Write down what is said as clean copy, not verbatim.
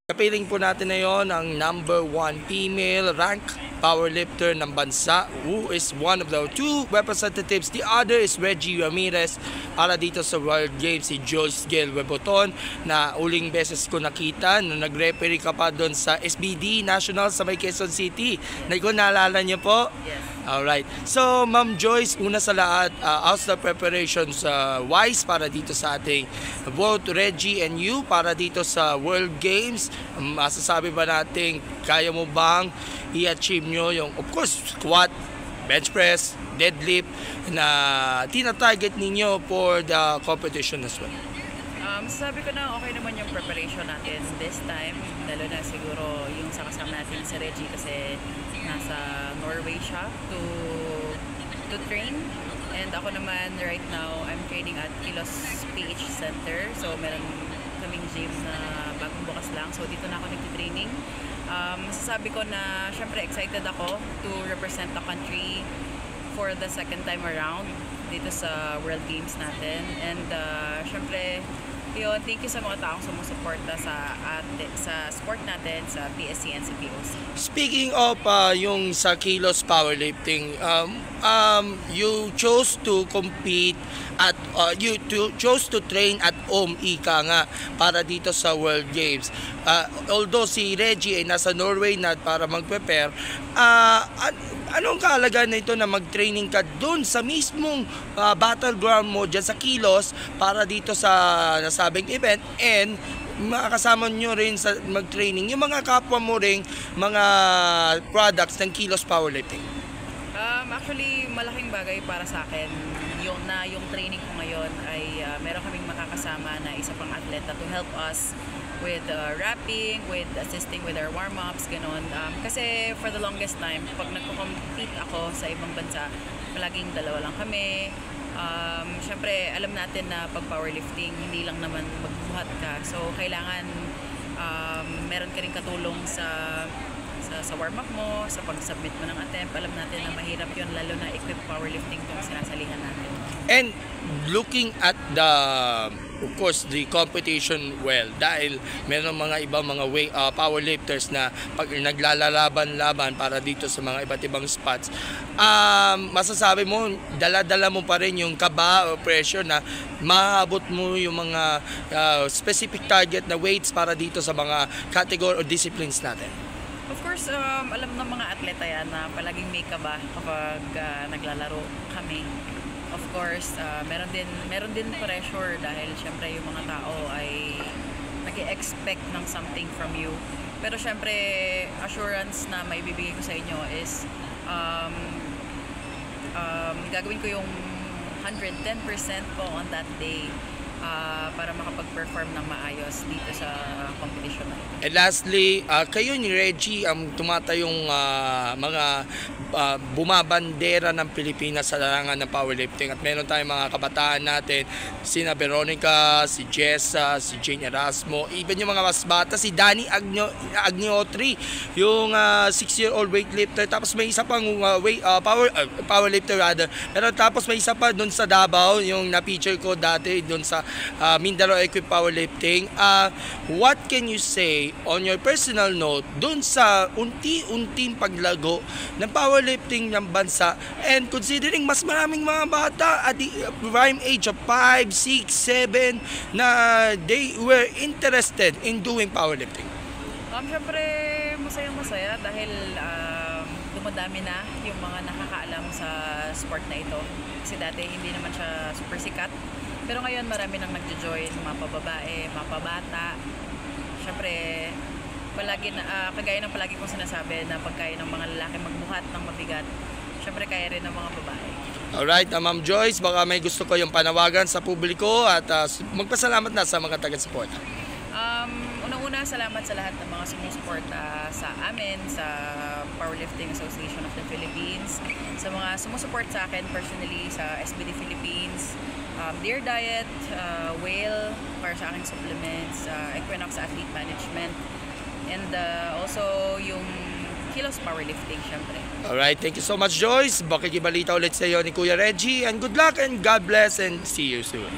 Kapiling po natin ngayon ang number 1 female rank powerlifter ng bansa who is one of the two representatives. The other is Reggie Ramirez para dito sa World Games. Si Joyce Gail Weboton na uling beses ko nakita na nag-referee ka pa doon sa SBD National sa may Quezon City. Naalala niyo po? Yes. Alright. So, Ma'am Joyce, una sa lahat, how's the preparations wise para dito sa ating both Reggie and you para dito sa World Games? Masasabi ba natin, kaya mo bang i-achieve nyo yung, of course, squat, bench press, deadlift na tina-target ninyo for the competition as well? Sabi ko na okay naman yung preparation natin this time, lalo na siguro yung sa kasama natin si Reggie kasi nasa Norway siya to train, and ako naman right now I'm training at Kilos PH Center, so meron kaming gym na bagong bukas lang, so dito na ako nagtitraining. Masasabi ko na syempre excited ako to represent the country for the second time around dito sa World Games natin, and syempre yun, thank you sa mga taong sumusuporta sa sport natin, sa PSC and sa POC. Speaking of yung sa Kilos Powerlifting, you chose to compete at chose to train at home, ika nga, para dito sa World Games. Although si Reggie ay nasa Norway na para mag-prepare, anong kahalagahan na ito na mag-training ka doon sa mismong battleground mo dyan sa Kilos para dito sa nasabing event, and makakasama nyo rin sa mag-training yung mga kapwa mo ring mga products ng Kilos Powerlifting? Actually, malaking bagay para sa akin yung training ko ngayon ay meron kaming makakasama na isa pang atleta to help us with wrapping, with assisting with our warm-ups, ganun. Kasi for the longest time, pag nagko-compete ako sa ibang bansa, palaging dalawa lang kami. Syempre, alam natin na pag powerlifting, hindi lang naman magbuhat ka. So, kailangan meron ka rin katulong sa warm-up mo, sa pag-submit mo ng attempt. Alam natin na mahirap yun, lalo na equip powerlifting itong sinasalihan natin. And looking at the, of course, the competition, well, dahil meron mga ibang mga powerlifters na pag naglalaban-laban para dito sa mga iba't ibang spots, masasabi mo, dala-dala mo pa rin yung kaba o pressure na maabot mo yung mga specific target na weights para dito sa mga category o disciplines natin? Of course, alam ng mga atleta yan na palaging may kaba kapag naglalaro kami. Of course, meron din pressure dahil syempre yung mga tao ay nag-expect ng something from you. Pero syempre, assurance na may bibigay ko sa inyo is gagawin ko yung 110% po on that day para makapag-perform ng maayos dito sa competition na ito. And lastly, kayo ni Reggie ang tumatayong mga bumabandera ng Pilipinas sa larangan ng powerlifting, at meron tayong mga kabataan natin, sina Veronica, si Jessa, si Jane Erasmo, even yung mga mas bata, si Danny Agniotri, yung 6-year-old weightlifter, tapos may isa pang powerlifter rather, pero tapos may isa pa doon sa Davao, yung na-feature ko dati doon sa Mindanao Equip Powerlifting. What can you say on your personal note doon sa unti-unting paglago ng powerlifting ng bansa, and considering mas maraming mga bata at the prime age of 5, 6, 7 na they were interested in doing powerlifting? Siyempre, masayang-masaya dahil dumadami na yung mga nakakaalam sa sport na ito. Kasi dati hindi naman siya super sikat. Pero ngayon marami nang nagjo-join, mga pababae, mga pabata. Siyempre, kagaya ng palagi kong sinasabi na pagkaya ng mga lalaki magbuhat ng mabigat, siyempre kaya rin ng mga babae. Alright, Ma'am Joyce, baka may gusto ko yung panawagan sa publiko at magpasalamat na sa mga taga-support. Unang-una, salamat sa lahat ng mga sumusuporta sa amin, sa Powerlifting Association of the Philippines, sa mga sumusuport sa akin personally sa SBD Philippines, Dear Diet, Whale para sa aking supplements, Equinox Athlete Management, and also yung Kilos Powerlifting, syempre. Alright, thank you so much, Joyce. Bakikibalita ulit sa iyo ni Kuya Reggie, and good luck and God bless and see you soon.